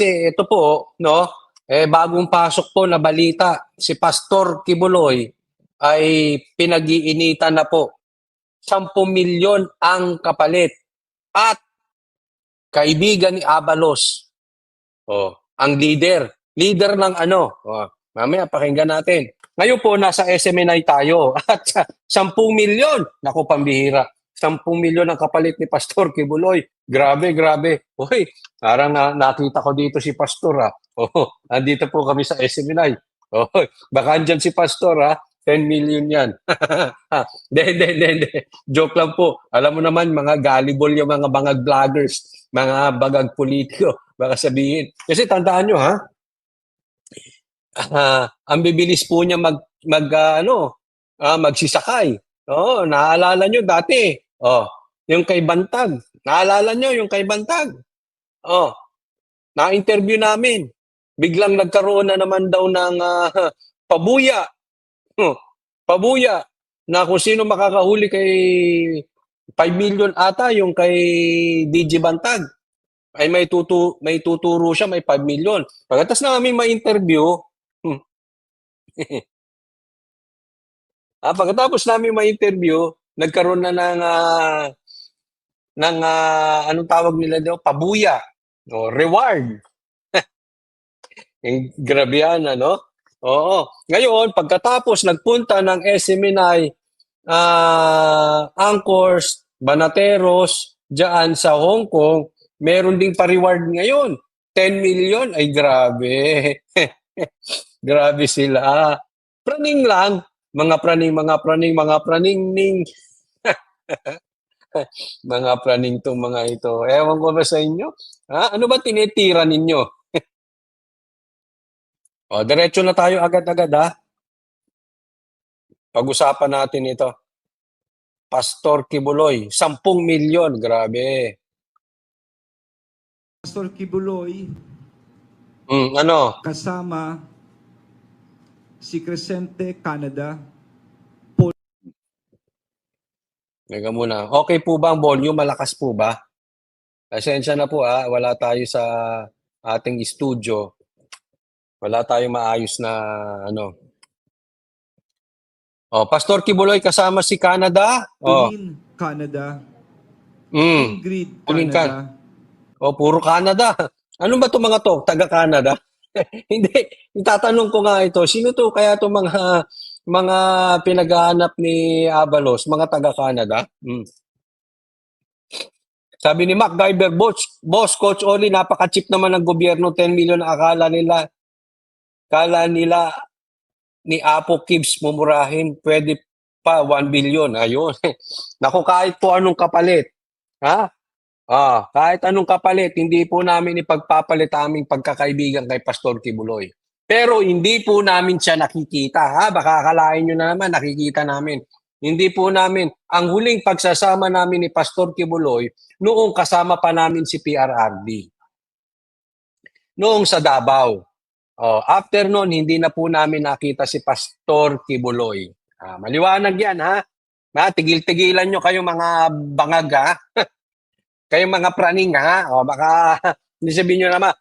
Kasi ito po, no, bagong pasok po na balita, si Pastor Kibuloy ay pinag-iinitan na po. 10 milyon ang kapalit at kaibigan ni Abalos. Oh, ang leader. Leader ng ano? Oh, mamaya pakinggan natin. Ngayon po nasa SMNI tayo at 10 milyon. Naku, pambihira. 10 milyon ang kapalit ni Pastor Kibuloy. Grabe, grabe. Hoy, parang nakita ko dito si Pastor ha. Oh, andito po kami sa SMNI. Oh, baka andyan si Pastor ha. 10 million yan. Hindi. Joke lang po. Alam mo naman, mga gullible yung mga bangag vloggers, mga bagag politiko. Baka sabihin. Kasi tandaan nyo ha, ang bibilis po niya magsisakay. Oo, naalala nyo dati. Oh, yung kay Bantag. Naalala nyo yung kay Bantag. Oh, na-interview namin. Biglang nagkaroon na naman daw ng pabuya. Oh, pabuya na kung sino makakahuli kay 5 million ata yung kay DJ Bantag ay may tuturo siya, may 5 million. Pagkatapos namin ma-interview, pagkatapos namin ma-interview, nagkaroon na ng anong tawag nila daw, pabuya, o reward. Grabe yan, ano? Oo. Ngayon, pagkatapos nagpunta ng SMNI anchors, banateros, dyan sa Hong Kong, meron ding pa-reward ngayon. 10 million, ay grabe. Grabe sila. Praning lang, mga praning ning, mga praning tong mga ito. Ewan ko ba sa inyo? Ano ba tinitira ninyo? O, diretso na tayo agad-agad ha. Pag-usapan natin ito. Pastor Kibuloy, 10 milyon, grabe. Pastor Kibuloy Ano? kasama si Crescente Canada. Teka muna. Okay po ba ang volume? Malakas po ba? Pasensya na po wala tayo sa ating studio. Wala tayong maayos na ano. Oh, Pastor Kibuloy kasama si Canada. Oh. Pauline, Canada. Mm. Ingrid, Pauline Canada. Oh, puro Canada. Ano ba 'tong mga 'to? Taga-Canada? Hindi. Itatanong ko nga ito, sino 'to kaya 'tong mga pinaghahanap ni Abalos, mga taga-Canada? Sabi ni MacGyver, boss, Coach Oli, napaka-cheap naman ng gobyerno, 10 million akala nila ni Apo Kibbs mumurahin, pwede pa 1 billion. Ayun. Naku, kahit po anong kapalit. Ha? Kahit anong kapalit, hindi po namin ipagpapalit aming pagkakaibigan kay Pastor Kibuloy. Pero hindi po namin siya nakikita. Baka akalain nyo na naman, nakikita namin. Hindi po namin. Ang huling pagsasama namin ni Pastor Kibuloy, noong kasama pa namin si PRRD. Noong sa Davao. After noon, hindi na po namin nakita si Pastor Kibuloy. Maliwanag yan, ha? Tigil-tigilan nyo kayong mga bangag, ha? Kayong mga praning, ha? Baka hindi sabihin nyo naman,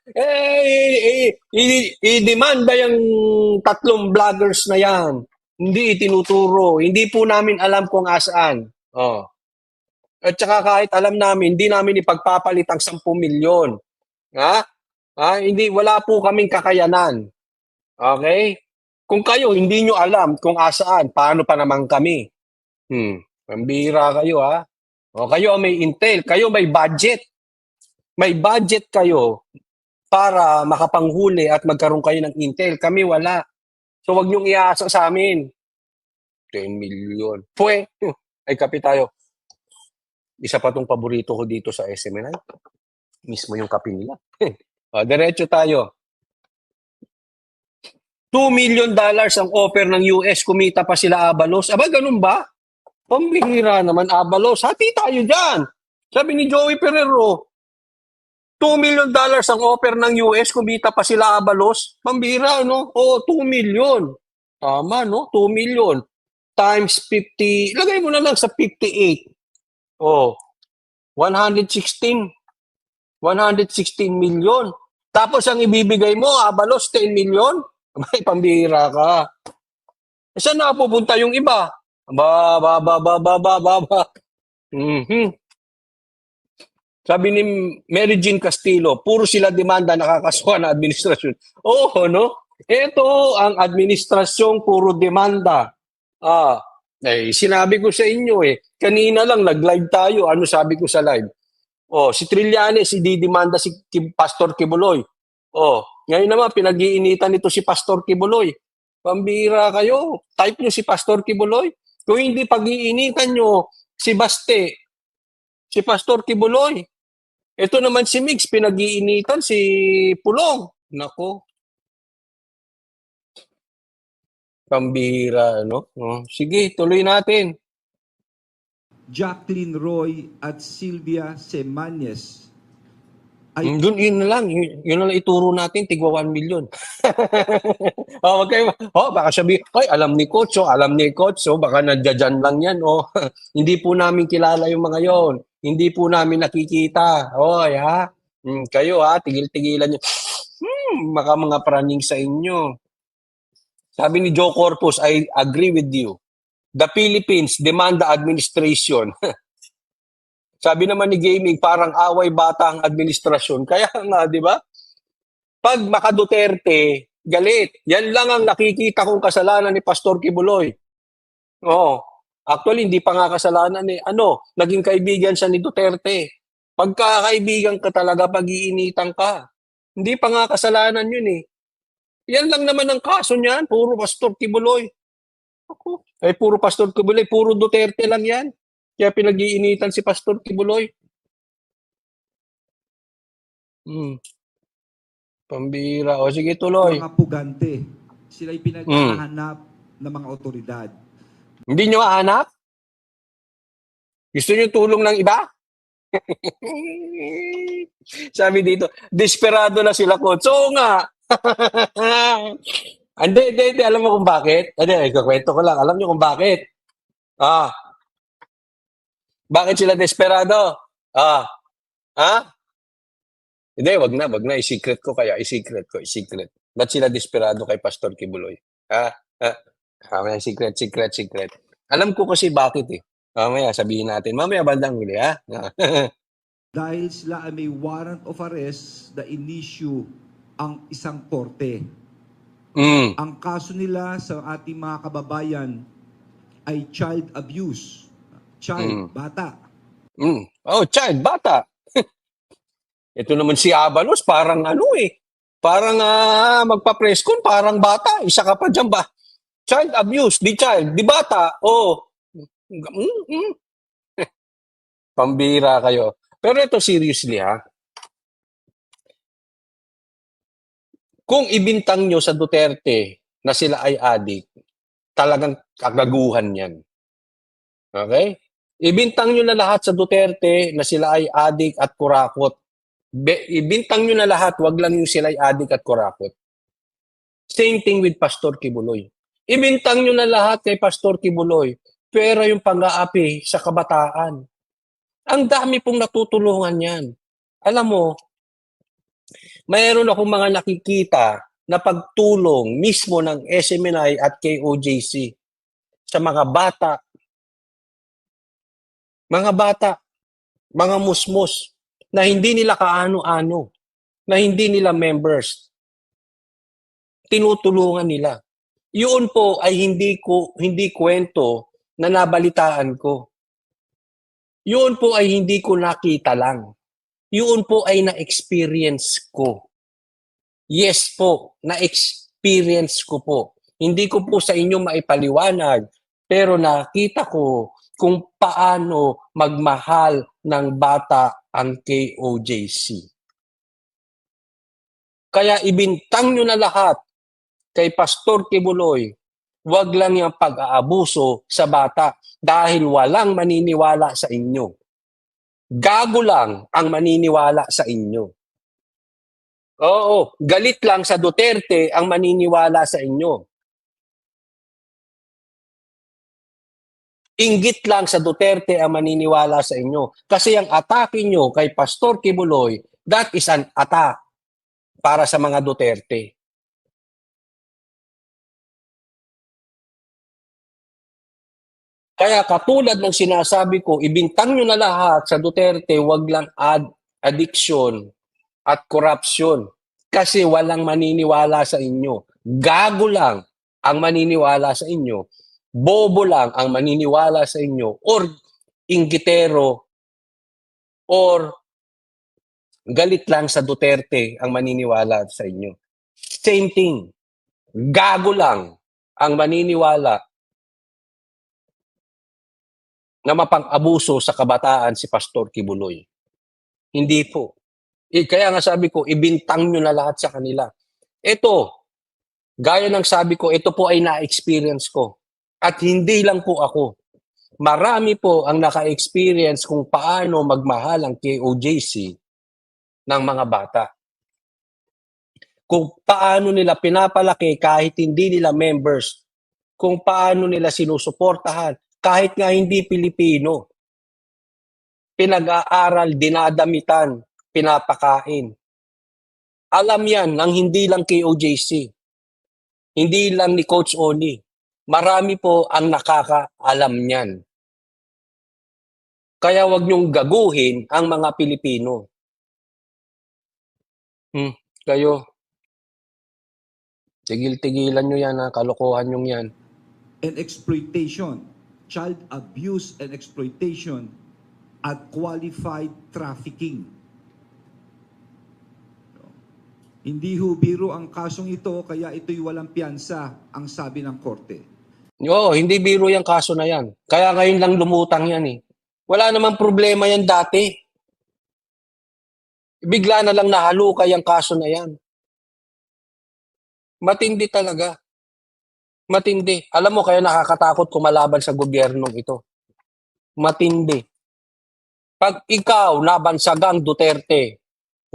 i-demanda yung 3 vloggers na yan. Hindi itinuturo. Hindi po namin alam kung asaan. At saka kahit alam namin, hindi namin ipagpapalit ang 10 milyon. Hindi, wala po kaming kakayanan. Okay? Kung kayo, hindi nyo alam kung asaan, paano pa naman kami? Pambihira kayo, ha? Kayo may intel, kayo may budget. May budget kayo para makapanghuli at magkaroon kayo ng intel. Kami wala. So wag niyong iasa sa amin. 10 million. Ay kape tayo. Isa pa tong paborito ko dito sa SMNI. Mismo yung kape nila. Diretso tayo. $2 million ang offer ng US, kumita pa sila Abalos. Aba, ganun ba? Pambihira naman, Abalos. Hati tayo dyan. Sabi ni Joey Ferrero, $2 million ang offer ng US, kumita pa sila Abalos. Pambihira, no? 2 million. Tama, no? 2 million. Times 50. Lagay mo na lang sa 58. 116. 116 million. Tapos ang ibibigay mo, Abalos, 10 million? May pambira ka. Saan napupunta yung iba? Ba. Mhm. Sabi ni Mary Jean Castillo, puro sila demanda nakakasuhan na administrasyon. Oo, no? Ito ang administrasyon, puro demanda. Sinabi ko sa inyo kanina lang nag-live tayo. Ano sabi ko sa live? Si Trillanes, ididemanda si Pastor Kibuloy. Ngayon naman, pinag-iinitan nito si Pastor Kibuloy. Pambira kayo. Type nyo si Pastor Kibuloy. Kung hindi pag-iinitan nyo si Baste, si Pastor Kibuloy. Ito naman si Mix, pinag-iinitan si Pulong. Nako. Pambira, no? Sige, tuloy natin. Jacqueline Roy at Sylvia Semanes ay Yun na lang. Yun na lang ituro natin. Tigwa 1 million. Baka sabi, alam ni Coach, baka nandiyan lang yan. Hindi po namin kilala yung mga yon. Hindi po namin nakikita. Kayo tigil-tigilan nyo. Baka mga praning sa inyo. Sabi ni Joe Corpus, I agree with you. The Philippines demand the administration. Sabi naman ni Gaming, parang away bata ang administrasyon. Kaya nga, di ba? Pag Maka Duterte, galit. Yan lang ang nakikita kong kasalanan ni Pastor Kibuloy. Actually, hindi pa nga kasalanan naging kaibigan siya ni Duterte. Pagkakaibigan ka talaga, pag-iinitan ka. Hindi pa nga kasalanan yun Yan lang naman ang kaso niyan, puro Pastor Kibuloy. Puro Pastor Kibuloy, puro Duterte lang yan. Kaya pinag-iinitan si Pastor Kibuloy. Pambira. Sige, tuloy. mga pugante. Sila'y pinaghahanap ng mga otoridad. Hindi nyo hanap? Gusto nyo tulong ng iba? Sabi dito, desperado na sila, Coach. Oo nga. Hindi. Alam mo kung bakit? Ikakwento ko lang. Alam nyo kung bakit? Bakit sila desperado? Hindi, wag na. I-secret ko kaya. I-secret. Ba't sila desperado kay Pastor Kibuloy? Secret. Alam ko kasi bakit Mamaya sabihin natin. Mamaya bandang huli, Dahil sila ay may warrant of arrest na in-issue ang isang korte. Ang kaso nila sa ating mga kababayan ay child abuse. Bata. Child, bata. Ito naman si Abalos, parang parang magpa-press con, parang bata. Isa ka pa dyan ba? Child abuse, di child, di bata. Pambira kayo. Pero ito seriously kung ibintang nyo sa Duterte na sila ay adik, talagang kagaguhan yan. Okay? Ibintang nyo na lahat sa Duterte na sila ay adik at kurakot. Ibintang nyo na lahat, wag lang yung sila ay adik at kurakot. Same thing with Pastor Kibuloy. Ibintang nyo na lahat kay Pastor Kibuloy, pero yung pang-aapi sa kabataan. Ang dami pong natutulungan yan. Alam mo, mayroon akong mga nakikita na pagtulong mismo ng SMNI at KOJC sa mga bata, mga musmus, na hindi nila kaano-ano, na hindi nila members. Tinutulungan nila. Yun po ay hindi kwento na nabalitaan ko. Yun po ay hindi ko nakita lang. Yun po ay na-experience ko. Yes po, na-experience ko po. Hindi ko po sa inyo maipaliwanag, pero nakita ko kung paano magmahal ng bata ang KOJC. Kaya ibintang nyo na lahat kay Pastor Kibuloy, wag lang yung pag-aabuso sa bata dahil walang maniniwala sa inyo. Gago lang ang maniniwala sa inyo. Oo, galit lang sa Duterte ang maniniwala sa inyo. Inggit lang sa Duterte ang maniniwala sa inyo. Kasi ang atake nyo kay Pastor Kibuloy, that is an attack. para sa mga Duterte. Kaya katulad ng sinasabi ko, ibintang nyo na lahat sa Duterte, wag lang addiction at corruption. Kasi walang maniniwala sa inyo. Gago lang ang maniniwala sa inyo. Bobo lang ang maniniwala sa inyo. Or inggitero or galit lang sa Duterte ang maniniwala sa inyo. Same thing. Gago lang ang maniniwala na mapang-abuso sa kabataan si Pastor Kibuloy. Hindi po. Kaya nga sabi ko, ibintang nyo na lahat sa kanila. Ito, gaya ng sabi ko, ito po ay na-experience ko. At hindi lang po ako. Marami po ang naka-experience kung paano magmahal ang KOJC ng mga bata. Kung paano nila pinapalaki kahit hindi nila members. Kung paano nila sinusuportahan kahit nga hindi Pilipino. Pinag-aaral, dinadamitan, pinapakain. Alam yan ng hindi lang KOJC. Hindi lang ni Coach Oni. Marami po ang nakakaalam niyan. Kaya wag niyong gaguhin ang mga Pilipino. Kayo, tigil-tigilan nyo yan, kalokohan nyo yan. And exploitation, child abuse and exploitation, at qualified trafficking. Hindi ho biro ang kasong ito, kaya ito'y walang piyansa, ang sabi ng korte. Hindi biro yung kaso na yan. Kaya ngayon lang lumutang yan eh. Wala namang problema yan dati. Bigla na lang nahalukay ang kaso na yan. Matindi talaga. Matindi. Alam mo, kaya nakakatakot kumalaban sa gobyernong ito. Matindi. Pag ikaw nabansagang Duterte,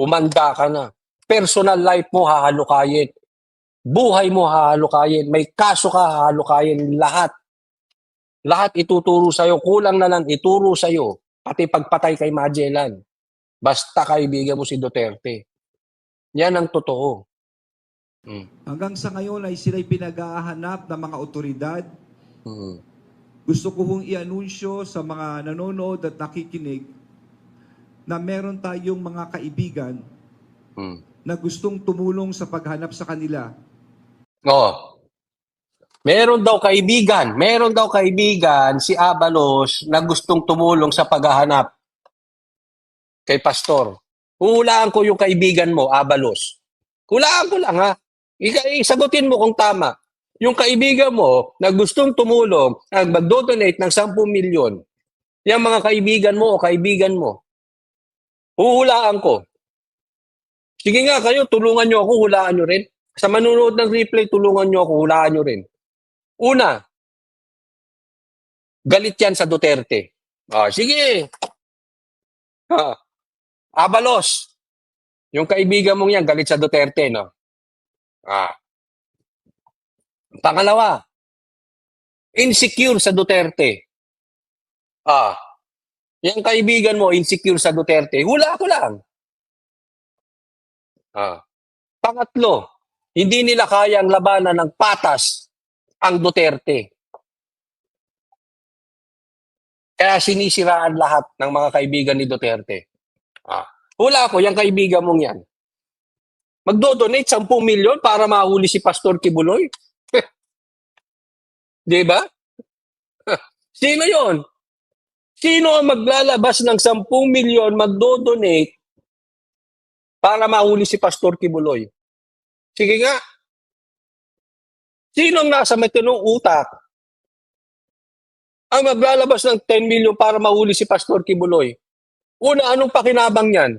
umanda ka na. Personal life mo hahalukayin. Buhay mo hahalukayin. May kaso ka hahalukayin. Lahat. Lahat ituturo sa'yo. Kulang na lang ituro sa'yo. Pati pagpatay kay Magellan. Basta kaibigan mo si Duterte. Yan ang totoo. Hanggang sa ngayon ay sila'y pinag-ahanap ng mga otoridad. Gusto ko hong i-anunsyo sa mga nanonood at nakikinig na meron tayong mga kaibigan na gustong tumulong sa paghanap sa kanila. Meron daw kaibigan si Abalos na gustong tumulong sa paghahanap kay Pastor. Hulaan ko yung kaibigan mo, Abalos. Hulaan ko lang ha. Isagutin mo kung tama. Yung kaibigan mo na gustong tumulong, mag-donate ng 10 milyon, yung mga kaibigan mo o kaibigan mo, huhulaan ko. Sige nga kayo, tulungan nyo ako, hulaan nyo rin. Sa manunood ng replay, tulungan nyo ako, hulaan nyo rin. Una, galit yan sa Duterte. Sige. Abalos. Yung kaibigan mong yan, galit sa Duterte, no? Pangalawa, insecure sa Duterte. Yung kaibigan mo, insecure sa Duterte. Hula ko lang. Pangatlo, hindi nila kayang labanan ng patas ang Duterte. Kaya sinisiraan lahat ng mga kaibigan ni Duterte. Hula ko, yung kaibigan mong yan. Magdodonate 10 milyon para mahuli si Pastor Kibuloy. Di ba? Sino yon? Sino ang maglalabas ng 10 milyon magdodonate para mahuli si Pastor Kibuloy? Sige nga. Sino ang nasa matinong utak ang maglalabas ng 10 milyon para mahuli si Pastor Kibuloy? Una, anong pakinabang yan?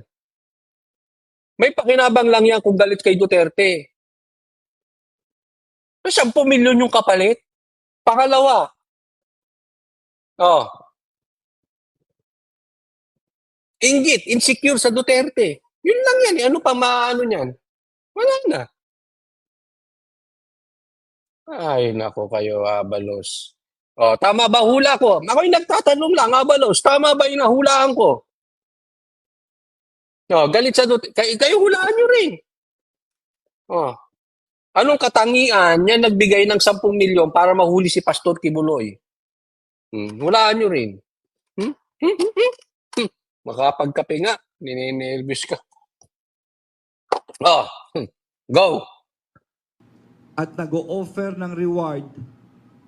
May pakinabang lang yan kung galit kay Duterte. 10 milyon yung kapalit. Pangalawa, inggit, insecure sa Duterte. Yun lang yan. Ano pa maano niyan? Wala na. Ay, nako kayo, Abalos. Tama ba hula ko? Ako'y nagtatanong lang, Abalos. Tama ba yung nahulaan ko? Galit sa Duterte. Kayo hulaan nyo rin. Oh. Anong katangian niya nagbigay ng 10 milyon para mahuli si Pastor Kibuloy? Hulaan nyo rin. Makapagkape nga. Ninenervous ka. Oh, go. At nag-o-offer ng reward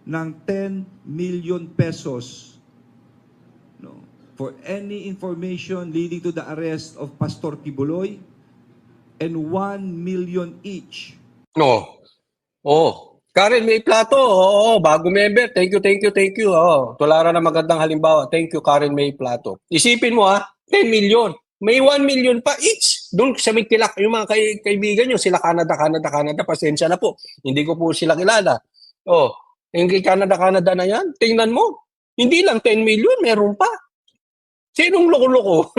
ng 10 million pesos, no, for any information leading to the arrest of Pastor Kibuloy, and 1 million each. No. Oh, Karen, may plato. Oo, bago member. Thank you, thank you, thank you. Oh, tulara na magandang halimbawa. Thank you, Karen, may plato. Isipin mo 10 million. May 1 million pa each. Doon sa may kilak, yung mga kaibigan nyo, sila Canada, pasensya na po. Hindi ko po sila kilala. Oh, yung kay Canada na yan, tingnan mo. Hindi lang 10 million, meron pa. Sinong loko-loko?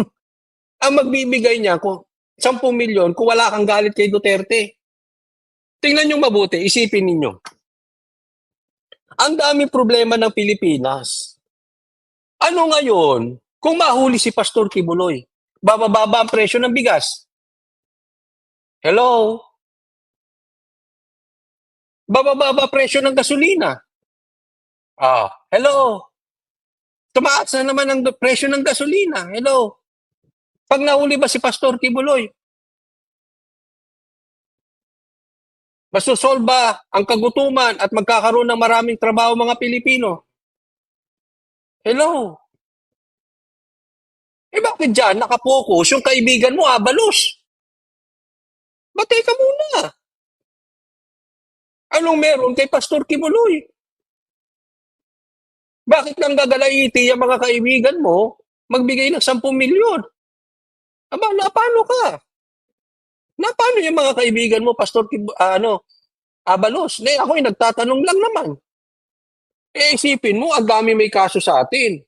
Ang magbibigay niya kung 10 milyon kung wala kang galit kay Duterte. Tingnan nyo mabuti, isipin ninyo. Ang daming problema ng Pilipinas. Ano ngayon kung mahuli si Pastor Kibuloy? Bababa ang presyo ng bigas. Hello? Bababa presyo ng gasolina. Hello? Tumaas na naman ang presyo ng gasolina. Hello? Pag nahuli ba si Pastor Kibuloy, masusolve ba ang kagutuman at magkakaroon ng maraming trabaho mga Pilipino? Hello? Bakit dyan nakapokus yung kaibigan mo, Abalos? Batay ka muna. Anong meron kay Pastor Kibuloy? Bakit nang gagalaiti yung mga kaibigan mo magbigay ng 10 milyon? Aba, paano ka? Paano yung mga kaibigan mo, Pastor Abalos? Ako'y nagtatanong lang naman. Isipin mo, ang dami may kaso sa atin.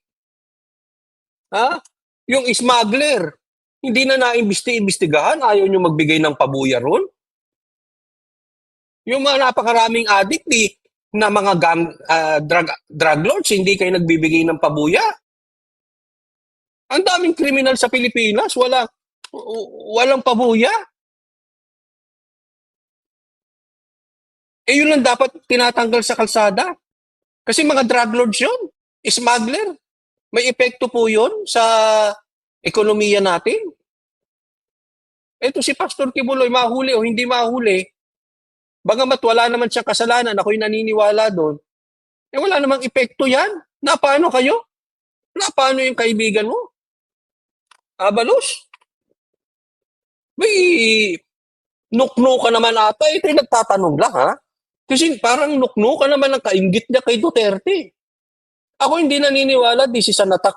Yung smuggler, hindi na naimbestigahan, ayaw nyo magbigay ng pabuya ron? Yung mga napakaraming addict na mga drug lords, hindi kayo nagbibigay ng pabuya? Ang daming kriminal sa Pilipinas, walang pabuya? Yun lang dapat tinatanggal sa kalsada. Kasi mga drug lords yun, smuggler. May epekto po yun sa ekonomiya natin. Ito si Pastor Kibuloy, mahuli o hindi mahuli, bagamat wala naman siyang kasalanan, ako'y naniniwala doon, wala namang epekto yan. Paano kayo? Paano yung kaibigan mo? Abalos? May nukno ka naman ata. Ito'y nagtatanong lang, Kasi parang nukno ka naman ang kainggit niya kay Duterte. Ako hindi naniniwala this is an attack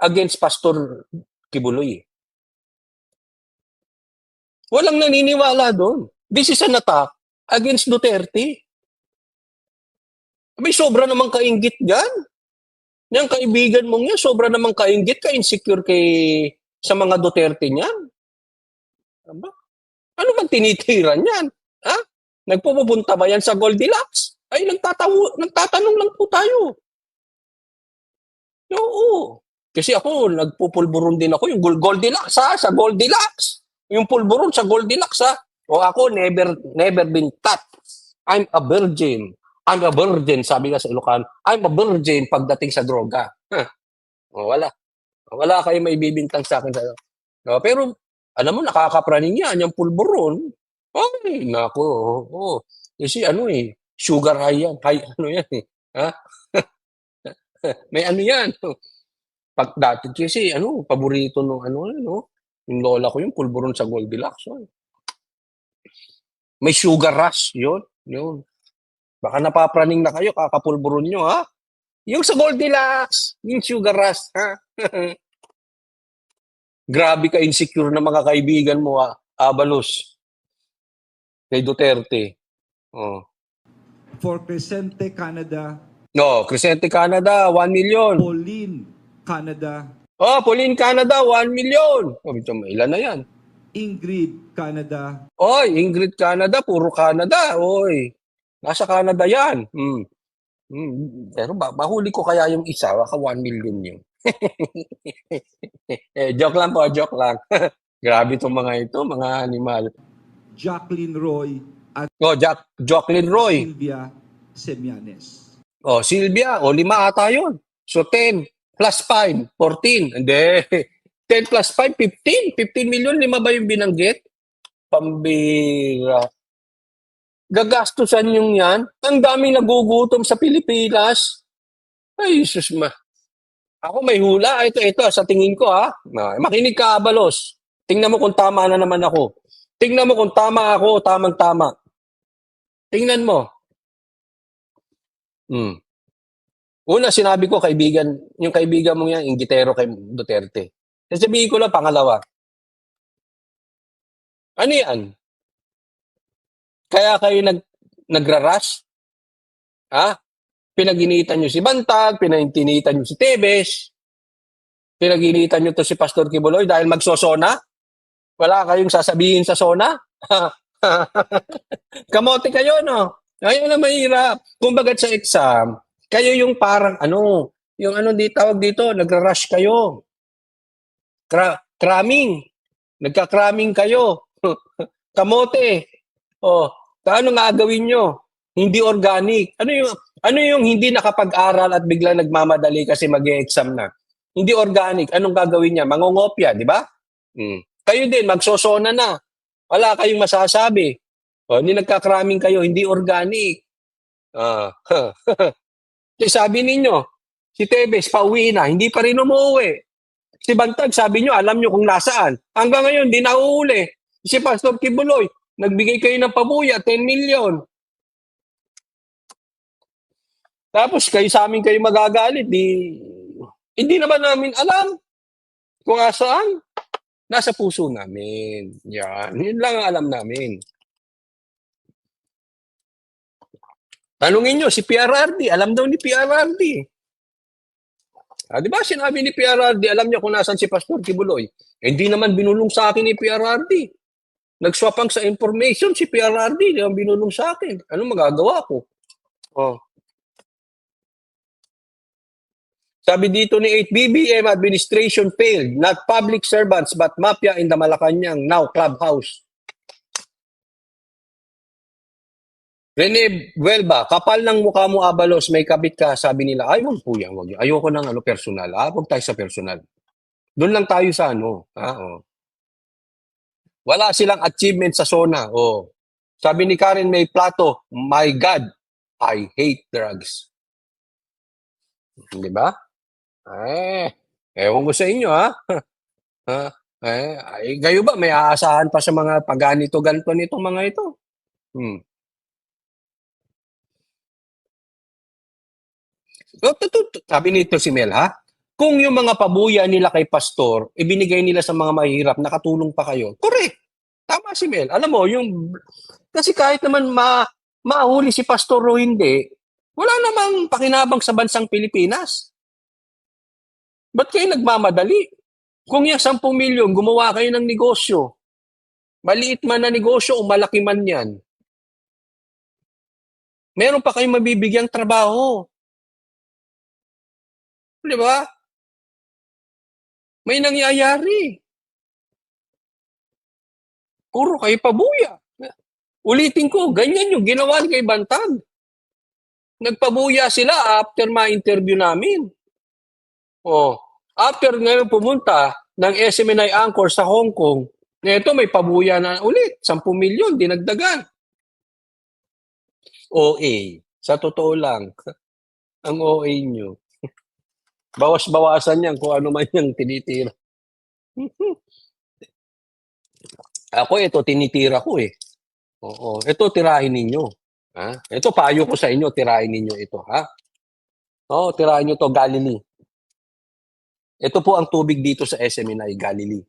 against Pastor Kibuloy. Walang naniniwala doon. This is an attack against Duterte. May sobra namang kainggit dyan. Yung kaibigan mong yan, sobra namang kainggit, ka-insecure sa mga Duterte niyan. Ano bang tinitiran yan? Nagpupunta ba yan sa Goldilocks? Ay, nagtatanong lang po tayo. Oo. Kasi ako, nagpupulburon din ako yung Goldilocks, sa Goldilocks. Yung pulburon sa Goldilocks, O ako, never been touched. I'm a virgin. I'm a virgin, sabi nga sa Ilocano. I'm a virgin pagdating sa droga. Wala. Wala kayo may bibintang sa akin. Pero, alam mo, nakakapraning yan, yung pulburon. Ay, naku. Kasi sugar high yan. May yan. Pag dati kasi, paborito nung yung lola ko yung pulburon sa Goldilocks. May sugar rush, yun. Baka napapraning na kayo, kakapulburon nyo, Yung sa Goldilocks, yung sugar rush, Grabe ka insecure na mga kaibigan mo, Abalos. Kay Duterte. For Crescente Canada. No, Crescente Canada, 1 million. Pauline Canada. Pauline Canada, 1 million. Ilan na yan? Ingrid Canada. Ingrid Canada, puro Canada. Nasa Canada yan. Pero mahuli ko kaya yung isa, baka 1 million yun. Joke lang po, joke lang. Grabe itong mga ito, mga animal. Jacqueline Roy at Jacqueline Roy. Sylvia Semianes. Sylvia, 5 ata yun. So 10 plus 5, 14. Hindi. 10 plus 5, 15. 15 million, 5 ba yung binanggit? Pambira. Gagastusan yung yan. Ang daming nagugutom sa Pilipinas. Ay, sus ma. Ako may hula. Ito, sa tingin ko ha. Makinig ka, Abalos. Tingnan mo kung tama na naman ako. Tingnan mo kung tama ako o tamang-tama. Tingnan mo. Una, sinabi ko, yung kaibigan mo yan, inggitero kay Duterte. Sabihin ko lang, pangalawa. Ano yan? Kaya kayo nagra-rush? Ha? Pinag-initan nyo si Bantag, pinag-initan nyo si Tebes, pinag-initan nyo to si Pastor Kibuloy dahil magsosona? Wala kayong sasabihin sa sona? Kamote kayo, no? Ayun na mahirap. Kumbaga sa exam, kayo yung parang yung tawag dito, nagra-rush kayo. Cramming. Nagka-cramming kayo. Kamote. Paano nga gawin nyo? Hindi organic. Ano yung hindi nakapag-aral at bigla nagmamadali kasi mag-e-exam na? Hindi organic. Anong gagawin niya? Mangongopya, di ba? Kayo din, magsosona na. Wala kayong masasabi. Hindi nagka-cramming kayo, hindi organic. Sabi ninyo, si Tebes, pauwi na, hindi pa rin umuwi. Si Bantag, sabi nyo, alam nyo kung nasaan. Hanggang ngayon, di nauuli. Si Pastor Kibuloy, nagbigay kayo ng pabuya, 10 million. Tapos kayo sa amin kayo magagalit, hindi naman namin alam kung asaan. Nasa puso namin. Yan. Yun lang ang alam namin. Tanungin nyo, si PRRD, alam daw ni PRRD. Di ba sinabi ni PRRD, alam niya kung nasan si Pastor Kibuloy? Hindi naman binulong sa akin ni PRRD. Nagswapang sa information si PRRD, hindi naman binulong sa akin. Anong magagawa ko? Sabi dito ni 8BBM administration failed, not public servants but mafia in the Malacanang, now clubhouse. Rene Buelba, kapal ng mukha mo, Abalos, may kabit ka, sabi nila, ay, wag po yan, wag yan. Ayoko ng personal. Wag tayo sa personal. Doon lang tayo sa Wala silang achievement sa SONA. Sabi ni Karen May Plato, my God, I hate drugs. Di ba? Ewan ko sa inyo, ha? Kayo ba, may aasahan pa sa mga paganito nitong mga ito? Sabi nito si Mel, ha? Kung yung mga pabuya nila kay Pastor, ibinigay nila sa mga mahirap, nakatulong pa kayo. Correct. Tama si Mel. Alam mo, kasi kahit naman mahuli si Pastor o hindi, wala namang pakinabang sa bansang Pilipinas. Ba't kayo nagmamadali? Kung yung 10 milyon, gumawa kayo ng negosyo. Maliit man na negosyo o malaki man yan. Meron pa kayong mabibigyang trabaho. Di ba? May nangyayari. Puro kayo pabuya. Ulitin ko, ganyan yung ginawa kay Bantag. Nagpabuya sila after ma-interview namin. After ngayon pumunta ng SMNI anchor sa Hong Kong, ito may pabuya na ulit, 10 milyon, dinagdagan. OA. Sa totoo lang, ang OA nyo. Bawas-bawasan yan kung ano man yung tinitira. Ako, ito tinitira ko eh. Ito tirahin ninyo. Ito payo ko sa inyo, tirahin ninyo ito, ha? Tirahin nyo to, Galilee. Ito po ang tubig dito sa SMNI, Galilee.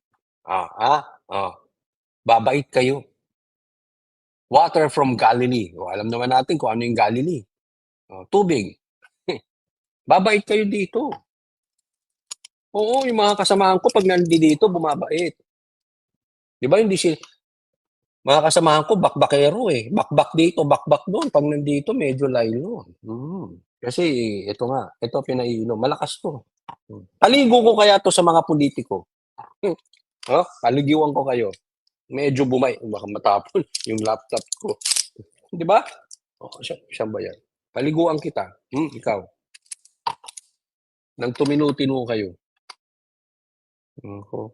Babait kayo. Water from Galilee. Alam naman natin kung ano yung Galilee. Tubig. Babait kayo dito. Yung mga kasamahan ko, pag nandito, bumabait. Di ba, hindi sila... Mga kasamahan ko, bakbakero eh. Bakbak dito, bakbak doon. Pag nandito, medyo layo. Kasi ito nga, ito pinaiinom. Malakas to. Paligo ko kaya to sa mga politiko. Paligiwan ko kayo. Medyo baka matapon yung laptop ko. Di ba? Oh, siya ba yan? Paliguan kita. Ikaw. Nang tuminu-tinu kayo. Ako.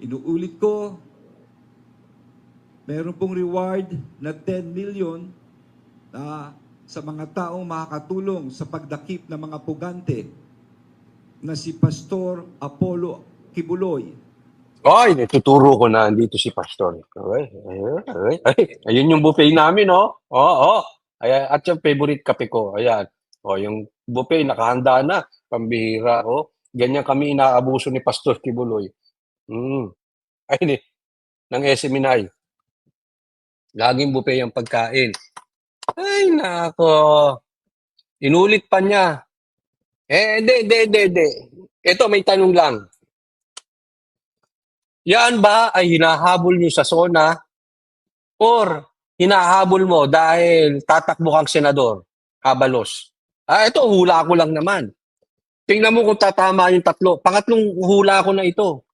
Inuulit ko, meron pong reward na 10 million sa mga taong makakatulong sa pagdakip ng mga pugante na si Pastor Apollo Kibuloy. Ay, natuturo ko na andito si Pastor. Ayun yung buffet namin, oh. Oo. Ayan, at yung favorite kape ko. Ayan. Oh, yung buffet nakahanda na. Pambihira, oh. Ganyan kami inaabuso ni Pastor Kibuloy. Ay, ng SMNI. Laging buffet yung pagkain. Ay, nako. Inulit pa niya. Hindi. Ito, may tanong lang. Yan ba ay hinahabol nyo sa SONA or hinahabol mo dahil tatakbo kang senador? Abalos. Ito, hula ko lang naman. Tingnan mo kung tatama yung tatlo. Pangatlong hula ko na ito.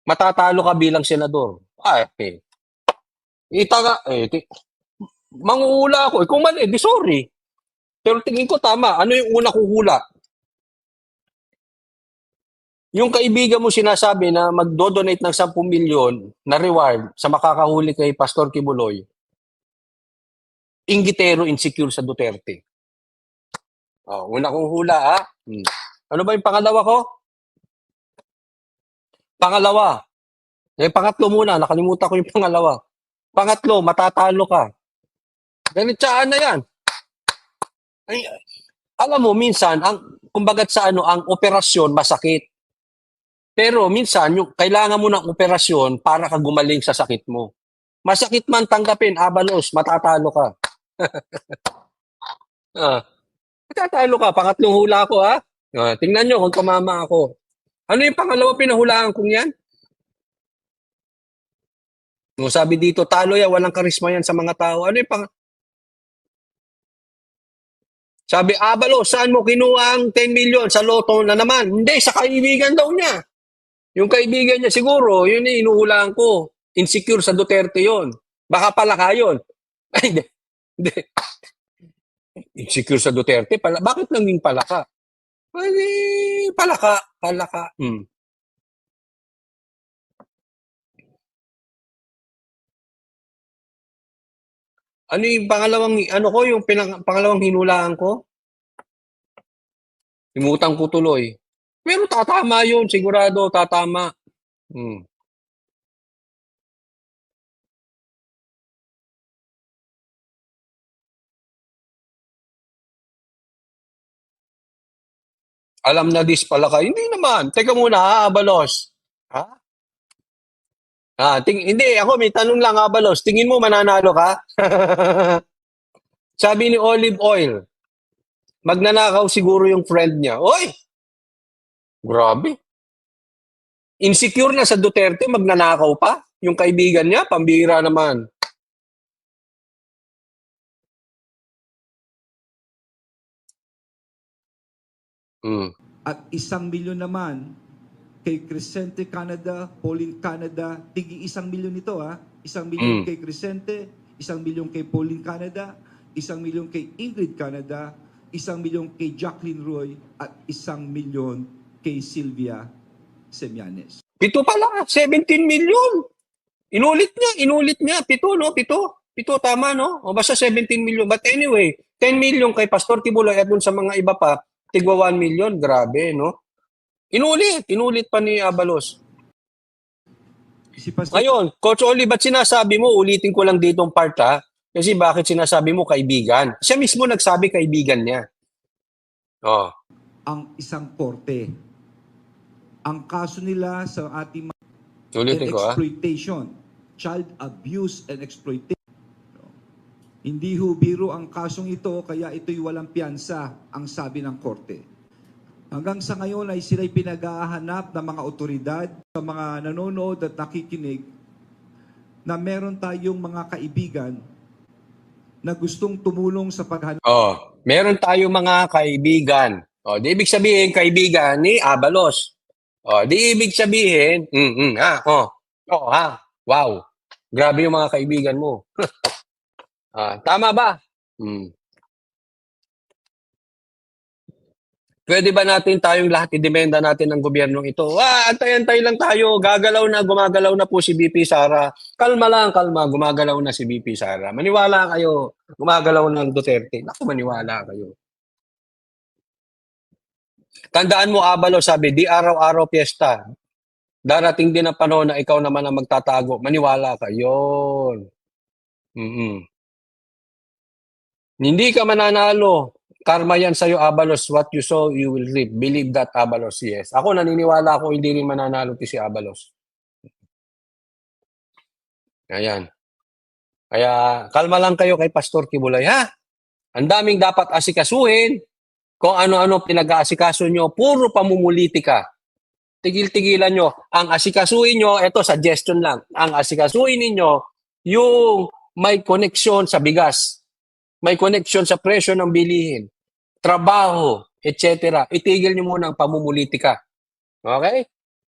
Matatalo ka bilang senador. Manguhula ako. Kung mali, di sorry. Pero tingin ko tama. Ano yung una kong hula? Yung kaibigan mo sinasabi na magdo-donate ng 10 milyon na reward sa makakahuli kay Pastor Kibuloy, inggitero insecure sa Duterte. Una kong hula, ha? Ano ba yung pangalawa ko? Pangalawa. Pangatlo muna. Nakalimutan ko yung pangalawa. Pangatlo, matatalo ka. Ganitsaan na yan. Ay, alam mo, minsan, kumbagat sa ang operasyon, masakit. Pero minsan, kailangan mo ng operasyon para ka gumaling sa sakit mo. Masakit man tanggapin, abalos, matatalo ka. Matatalo ka, pangatlong hula ko, ha? Tingnan nyo kung tumama ako. Ano yung pangalawa pinahulaan kong yan? Sabi dito, talo yan, walang karisma yan sa mga tao. Ano yung Sabi, abalos, saan mo kinuha ang 10 million? Sa loto na naman. Hindi, sa kaibigan daw niya. Yung kaibigan niya siguro, yun inuhulaan ko. Insecure sa Duterte yon. Baka palaka yun. Ay, hindi. Insecure sa Duterte? Bakit naging palaka? Ay, palaka. Ano yung pangalawang hinulaan ko? Imutang ko tuloy. Pero tatama yun, sigurado, tatama. Alam na this pala ka. Hindi naman. Teka muna, ha, Abalos. Ha? Hindi, ako may tanong lang, Abalos. Tingin mo mananalo ka? Sabi ni Olive Oil, magnanakaw siguro yung friend niya. Oy! Grabe. Insecure na sa Duterte, magnanakaw pa? Yung kaibigan niya, pambihira naman. At 1 milyon naman kay Crescente Canada, Pauline Canada, tigi 1 milyon ito, ha? 1 milyon kay Crescente, 1 milyon kay Pauline Canada, 1 milyon kay Ingrid Canada, 1 milyon kay Jacqueline Roy, at 1 milyon kay Sylvia Semianes. Pito pala, 17 million. Inulit niya. Pito, no? Pito, tama, no? O basta 17 million. But anyway, 10 million kay Pastor Kibuloy at dun sa mga iba pa, tigwa 1 million. Grabe, no? Inulit pa ni Abalos. Si Pastor... Ngayon, Coach Oli, ba't sinasabi mo, ulitin ko lang dito ang part, ha? Kasi bakit sinasabi mo kaibigan? Siya mismo nagsabi kaibigan niya. Ang isang korte. Ang kaso nila sa ating exploitation, child abuse and exploitation. Hindi ho biro ang kasong ito, kaya ito'y walang piyansa, ang sabi ng korte. Hanggang sa ngayon ay sila'y pinag-ahanap ng mga otoridad sa mga nanonood at nakikinig na meron tayong mga kaibigan na gustong tumulong sa paghanap. Meron tayong mga kaibigan O, di ibig sabihin, kaibigan ni Abalos. O, di ibig sabihin, wow. Grabe yung mga kaibigan mo. Tama ba? Mm. Pwede ba natin tayong lahat idemenda natin ng gobyernong ito? Antay-antay lang tayo. Gumagalaw na po si BP Sara. Kalma lang, kalma. Gumagalaw na si BP Sara. Maniwala kayo. Gumagalaw na ang Duterte. Naku, maniwala kayo. Tandaan mo, Abalo, sabi, di araw-araw piyesta. Darating din ang panahon na ikaw naman ang magtatago. Maniwala ka. Yun. Hindi ka mananalo. Karma yan sa'yo, Abalos. What you sow, you will reap. Believe that, Abalos. Yes. Ako, naniniwala ako hindi rin mananalo si Abalos. Ayan. Kaya, kalma lang kayo kay Pastor Kibuloy, ha? Ang daming dapat asikasuhin. Kung ano-ano pinag-aasikaso nyo, puro pamumulitika. Tigil-tigilan nyo. Ang asikasuhin nyo, ito, suggestion lang. Ang asikasuhin ninyo, yung may connection sa bigas. May connection sa presyo ng bilihin. Trabaho, etc. Itigil nyo muna ang pamumulitika. Okay?